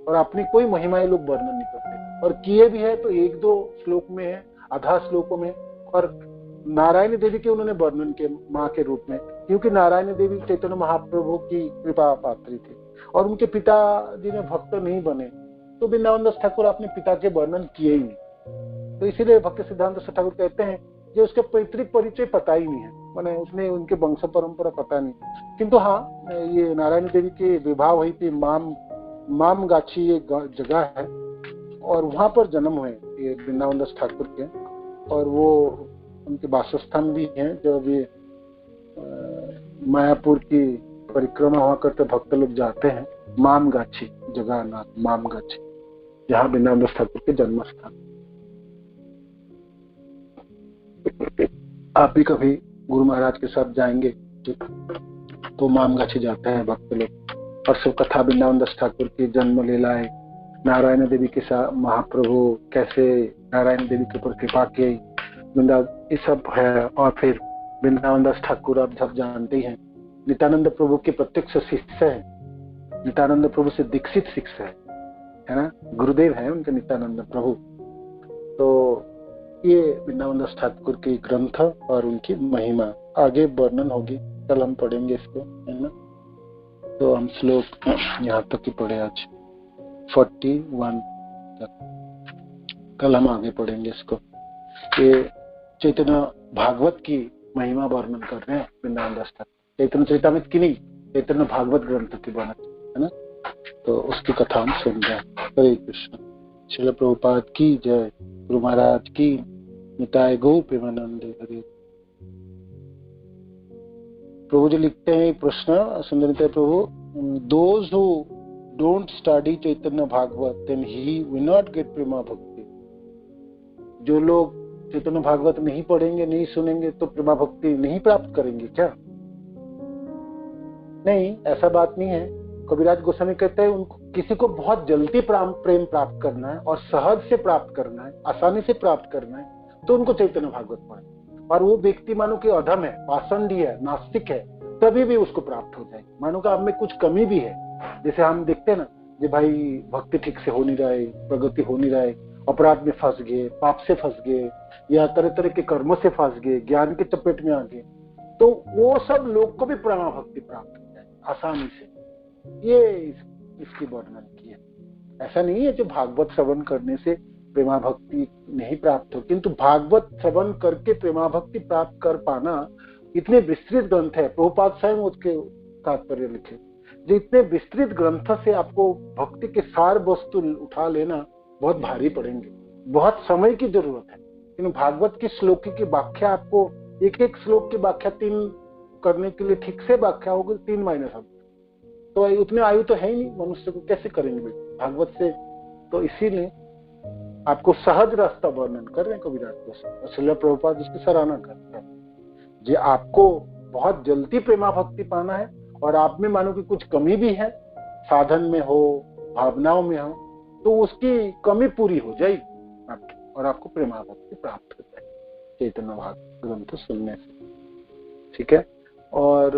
और अपनी कोई महिमाएं लोग वर्णन नहीं करते, और किए भी है तो एक दो श्लोक में है, आधा श्लोकों में। और नारायण देवी के उन्होंने वर्णन किए माँ के रूप में, क्योंकि नारायण देवी चैतन्य महाप्रभु की कृपा पात्री थी, और उनके पिताजी ने भक्त नहीं बने, तो वृंदावन दास ठाकुर अपने पिता के वर्णन किए ही नहीं। तो इसीलिए भक्ति सिद्धांत सरस्वती ठाकुर कहते हैं कि उसके पैतृक परिचय पता ही नहीं है, माने उसने उनके वंश परंपरा पता नहीं। किंतु हाँ, ये नारायण देवी के विवाह हुई थी माम गाछी ये जगह है, और वहां पर जन्म हुए ये वृंदावन दास ठाकुर के, और वो उनके वासस्थान भी हैं। जो अभी मायापुर की परिक्रमा हुआ करते भक्त लोग जाते हैं, माम गाछी जगह नाम माम गाछी, जहाँ वृंदावन दास ठाकुर के जन्म स्थान। आप भी कभी गुरु महाराज के साथ जाएंगे तो माम गाछी जाते हैं भक्त लोग, और सब कथा वृंदावन दास ठाकुर की जन्म लीलाएं, नारायण देवी के साथ महाप्रभु कैसे नारायण देवी के ऊपर कृपा की, ये सब है। और फिर वृंदावन दास ठाकुर आप सब जानते ही हैं, नित्यानंद प्रभु के प्रत्यक्ष शिष्य है, नित्यानंद प्रभु से दीक्षित शिष्य है ना, गुरुदेव है उनके नित्यानंद प्रभु। तो ये वृंदावन दास ठाकुर के ग्रंथ और उनकी महिमा आगे वर्णन होगी, कल हम पढ़ेंगे इसको, है ना। तो हम श्लोक यहाँ तक ही पढ़े आज 41 तक, कल हम आगे पढ़ेंगे इसको। ये चैतन्य भागवत की महिमा वर्णन कर रहे हैं वृंदावन दास ठाकुर, चैतन्य चरितामृत की नहीं, चैतन्य भागवत ग्रंथ की बात है ना। तो उसकी कथा हम सुन रहे हैं। हरे कृष्ण। श्रील प्रभुपाद की जय, गुरु महाराज की निताय गौ प्रेमानंद। हरे प्रभु जी लिखते हैं प्रश्न Sundar Prabhu, those who don't study Chaitanya Bhagavat then he will not get prema bhakti. जो लोग चैतन्य भागवत नहीं पढ़ेंगे, नहीं सुनेंगे, तो प्रेमा भक्ति नहीं प्राप्त करेंगे क्या? नहीं, ऐसा बात नहीं है। कबीराज गोस्वामी कहते हैं उनको किसी को बहुत जल्दी प्रेम प्राप्त करना है और सहज से प्राप्त करना है, आसानी से प्राप्त करना है, तो उनको चैतन्य भागवत पढ़े। और वो व्यक्ति मानो कि अधम है, पाषंडी है, नास्तिक है, तभी भी उसको प्राप्त हो जाएगी। मानो कि आप में कुछ कमी भी है, जैसे हम देखते हैं ना, कि भाई भक्ति ठीक से हो नहीं रहा है, प्रगति हो नहीं रहा है, अपराध में फंस गए, पाप से फंस गए, या तरह तरह के कर्मों से फंस गए, ज्ञान के चपेट में आ गए, तो वो सब लोग को भी प्रेमा भक्ति प्राप्त हो जाए आसानी से। ये इसकी वर्णन की है। ऐसा नहीं है जो भागवत श्रवण करने से प्रेमा भक्ति नहीं प्राप्त हो, किंतु भागवत श्रवण करके प्रेमा भक्ति प्राप्त कर पाना इतने विस्तृत ग्रंथ है। प्रभुपाद स्वयं उसके तात्पर्य लिखे, जो इतने विस्तृत ग्रंथ से आपको भक्ति के सार वस्तु उठा लेना बहुत भारी पड़ेंगे, बहुत समय की जरूरत है। लेकिन भागवत की श्लोक की व्याख्या आपको एक एक श्लोक की व्याख्या 3 करने के लिए ठीक से व्याख्या होगी 3 महीने सब, तो उतने आयु तो है ही नहीं मनुष्य को, कैसे करेंगे भागवत से? तो इसीलिए आपको सहज रास्ता वर्णन कर रहे हैं कबीराज गोस्वामी, श्रील प्रभुपाद उसकी सराहना करते हैं। जो आपको बहुत जल्दी प्रेमा भक्ति पाना है और आप में मानो कि कुछ कमी भी है, साधन में हो, भावनाओं में हो, तो उसकी कमी पूरी हो जाएगी आपकी और आपको प्रेमा भक्ति प्राप्त हो जाएगी चैतन्य भागवत ग्रंथ सुनने से। ठीक है। और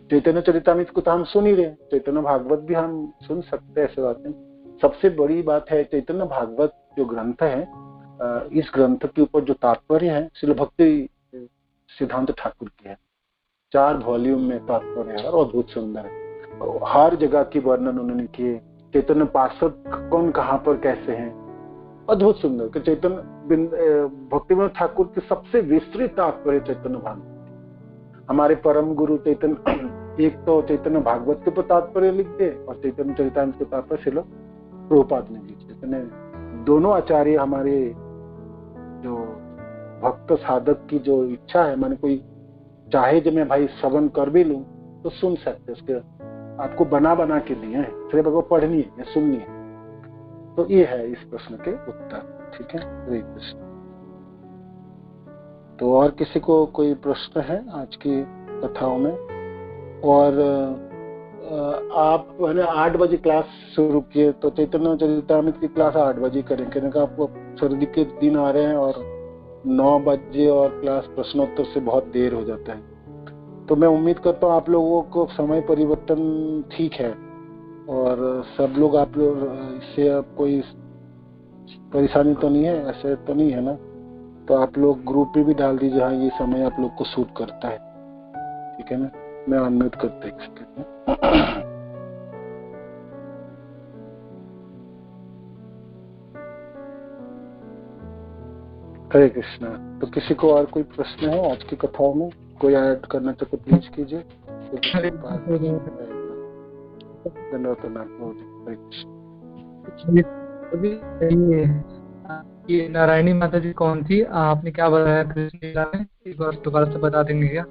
चैतन्य चरितामृत को तो हम सुन ही रहे, चैतन्य भागवत भी हम सुन सकते हैं, ऐसे बात नहीं। सबसे बड़ी बात है चैतन्य भागवत जो ग्रंथ है, इस ग्रंथ के ऊपर जो तात्पर्य है श्रील भक्ति सिद्धांत ठाकुर की है। 4 वॉल्यूम में तात्पर्य है और अद्भुत सुंदर है। हर जगह की वर्णन उन्होंने किए, चैतन्य पार्षद कौन कहाँ पर कैसे हैं, अद्भुत सुंदर। कि चैतन्य भक्ति विनोद ठाकुर की सबसे विस्तृत तात्पर्य चैतन्य भागवत। हमारे परम गुरु चैतन्य एक तो चैतन्य भागवत के ऊपर तात्पर्य लिखते और चैतन्य चरितामृत के तात्पर्य श्रील प्रभुपाद ने लिखे, चैतन्य दोनों आचार्य हमारे जो भक्त साधक की जो इच्छा है, माने कोई चाहे जब मैं भाई श्रवण कर भी लूं तो सुन सकते, उसके आपको बना बना के दिए हैं, सिर्फ आपको पढ़नी है या सुननी है। तो ये है इस प्रश्न के उत्तर। ठीक है, हरे कृष्ण। तो और किसी को कोई प्रश्न है आज की कथाओं में? और आप 8 बजे क्लास शुरू किए, तो चैतन्य चरितामृत की क्लास 8 बजे करें, कहने का आपको सर्दी के दिन आ रहे हैं और 9 बजे और क्लास प्रश्नोत्तर से बहुत देर हो जाता है। तो मैं उम्मीद करता हूँ आप लोगों को समय परिवर्तन ठीक है और सब लोग, आप लोग इससे अब कोई परेशानी तो नहीं है, ऐसे तो नहीं है ना? तो आप लोग ग्रुप में भी डाल दीजिए, हाँ ये समय आप लोग को सूट करता है। ठीक है ना, मैं अनम्यूट करता हूँ। हरे कृष्णा। तो किसी को और कोई प्रश्न है आज की कथाओं में? कोई ऐड करना चाहे तो प्लीज कीजिए। ये नारायणी माता जी कौन थी? आपने क्या बताया कृष्ण लीला में, एक बार दोबारा से बता देंगे क्या?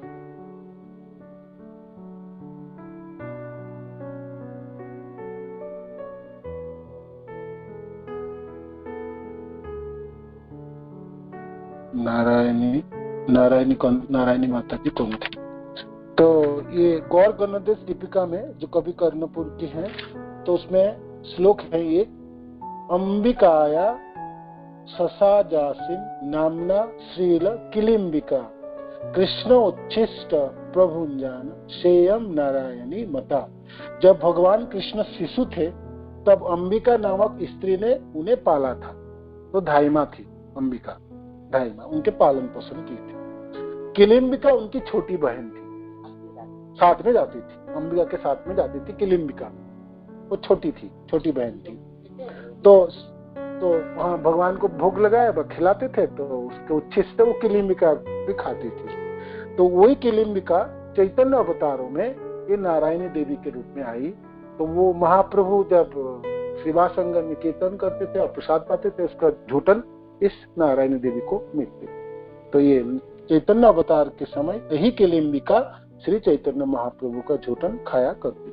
नारायणी माता जी कौन थी? तो ये गौर गणदेश दीपिका में जो कवि कर्णपुर की है, तो उसमें श्लोक है ये, अंबिकाया ससाजासिन नामना श्रील किलिम्बिका कृष्ण उच्छिष्ट प्रभुंजान शेयम नारायणी मता। जब भगवान कृष्ण शिशु थे तब अंबिका नामक स्त्री ने उन्हें पाला था। तो धाइमा थी अंबिका, धाइमा उनके पालन पोषण की थी। किलिम्बिका उनकी छोटी बहन थी, साथ में जाती थी, अंबिका के साथ में जाती थी किलिम्बिका। वो छोटी थी, छोटी बहन थी। तो वहाँ भगवान को भोग लगाया, खिलाते थे, तो उसके उच्छिष्ट वो किलिम्बिका भी खाती थी। तो वही किलिम्बिका चैतन्य अवतारों में ये नारायणी देवी के रूप में आई। तो वो महाप्रभु जब सेवा संगम में कीर्तन करते थे और प्रसाद पाते थे, उसका झूठन इस नारायणी देवी को मिलते। तो ये चैतन्य अवतार के समय यही किलिम्बिका श्री चैतन्य महाप्रभु का झूठन खाया करती।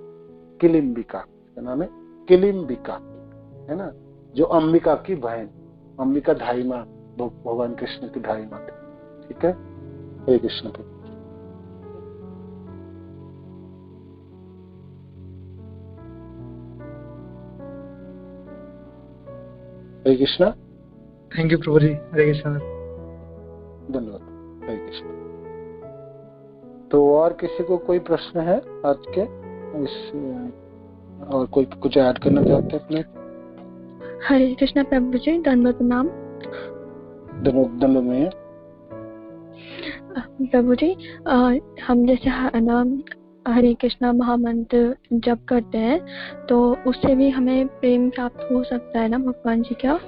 किलिम्बिका का नाम है, किलिम्बिका है ना, जो अंबिका की बहन, अंबिका ढाई माँ, भगवान कृष्ण की ढाई माँ थी। ठीक है, हरे कृष्ण के। हरे कृष्णा। थैंक यू प्रभु जी, हरे कृष्णा। धन्यवाद, हरे कृष्ण। तो और किसी को कोई प्रश्न है आज के और कोई कुछ ऐड करना चाहते हैं अपने? हरे कृष्णा प्रभु जी, दंडवत प्रणाम। दंडवत में प्रभु जी, हम जैसे हरे कृष्णा महामंत्र जप करते हैं तो उससे भी हमें प्रेम प्राप्त हो सकता है ना भगवान जी? क्या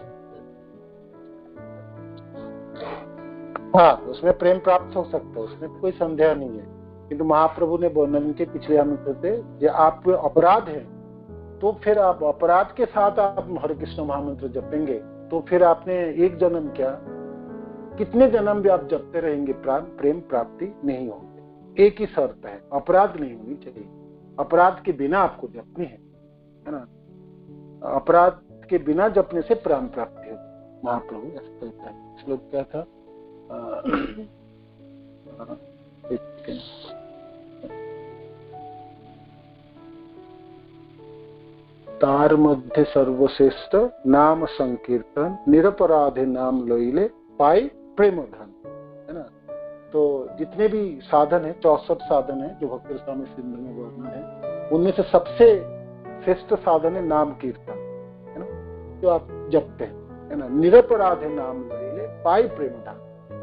हाँ, उसमें प्रेम प्राप्त हो सकता है, उसमें कोई संदेह नहीं है। किंतु महाप्रभु ने वर्णन के पिछले मंत्र से, ये आप अपराध है तो फिर आप अपराध के साथ आप हरे कृष्ण महामंत्र जपेंगे तो फिर आपने एक जन्म क्या, कितने जन्म भी आप जपते रहेंगे, प्रेम प्राप्ति नहीं होगी। एक ही शर्त है, अपराध नहीं होनी चाहिए। अपराध के बिना आपको जपनी है ना, अपराध के बिना जपने से प्रेम प्राप्ति होगी। महाप्रभु ऐसा कहता है। श्लोक क्या था? तार मध्य सर्वश्रेष्ठ नाम संकीर्तन निरपराधे नाम लइले पाई प्रेम धन, है ना। तो जितने भी साधन है, 64 साधन है जो भक्ति स्वामी सिंधु में वर्णन है, उनमें से सबसे श्रेष्ठ साधन है नाम कीर्तन, है ना, जो आप जपते हैं, है ना। निरपराधे नाम लइले पाई प्रेम धन।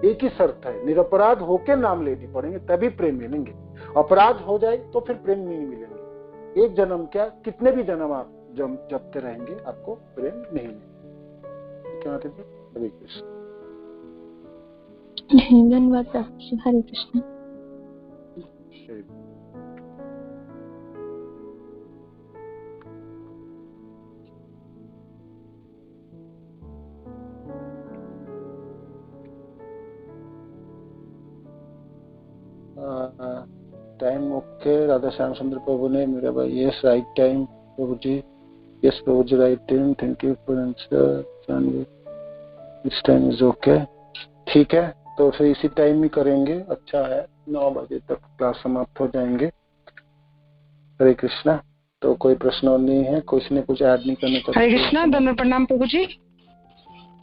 एक ही शर्त है, निरपराध होके नाम लेने पड़ेंगे तभी प्रेम मिलेंगे। अपराध हो जाए तो फिर प्रेम नहीं मिलेंगे। एक जन्म क्या, कितने भी जन्म आप जपते रहेंगे आपको प्रेम नहीं मिलेगा। क्या कहते हैं? हरे कृष्ण। धन्यवाद हरे कृष्ण। Time okay. राधा श्याम सुंदर प्रभु ने मेरा भाई yes right time Prabhu ji. Yes Prabhu ji right time. Thank you for answer. This time is okay. ठीक है, तो फिर इसी टाइम ही करेंगे। अच्छा है, 9 बजे तक क्लास समाप्त हो जाएंगे। हरे कृष्णा। तो कोई प्रश्न और नहीं है, कुछ ने कुछ ऐड नहीं करना चाहते? हरे कृष्णा, धन्यवाद, प्रणाम प्रभु जी।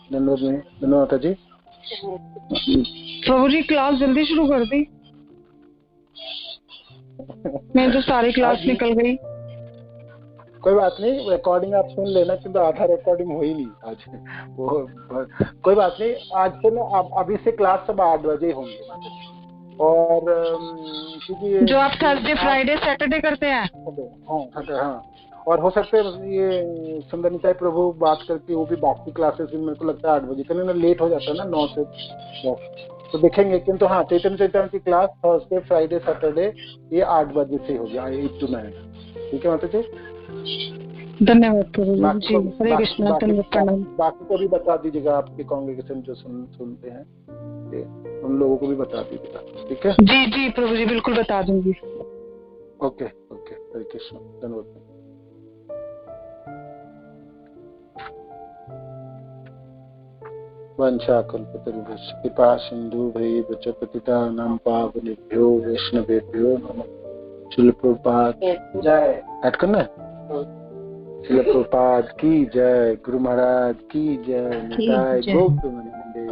धन्यवाद माता जी। प्रभु जी क्लास जल्दी शुरू कर दी, मैं तो सारी क्लास निकल गई। कोई बात नहीं, रिकॉर्डिंग आप सुन लेना, क्योंकि आधा रिकॉर्डिंग हो ही नहीं आज। वो कोई बात नहीं, आज से ना आप अभी से क्लास सब 8 बजे होंगे माता जी। और क्योंकि जो आप थर्सडे फ्राइडे सैटरडे करते हैं। हाँ, और हो सकता है ये सुंदर निताई प्रभु बात करके वो भी बाकी क्लासेस भी मेरे को लगता है 8 बजे करने में लेट हो जाता है ना, 9 से 10, तो देखेंगे। किंतु हाँ, चैतन्य चैतन्य की क्लास थर्सडे फ्राइडे सैटरडे ये 8 बजे से हो गया, 8 to 9। ठीक है माता जी, धन्यवाद प्रभु जी। हरे कृष्णा, प्रणाम। बाकी को भी बता दीजिएगा, आपके कांग्रेगेशन जो सुनते हैं उन लोगों को भी बता दीजिएगा। ठीक है जी जी प्रभु जी, बिल्कुल बता दूंगी। ओके ओके, हरे कृष्ण, धन्यवाद। वंशाकल्पतरुभ्यश्च कृपा सिन्धुभ्यैव च पतितानां पावनेभ्यो वैष्णवेभ्यो नमः। श्रील प्रभुपाद जय। ऐड करना है। श्रील प्रभुपाद की जय, गुरु महाराज की जय, निताय गौतम वंदे।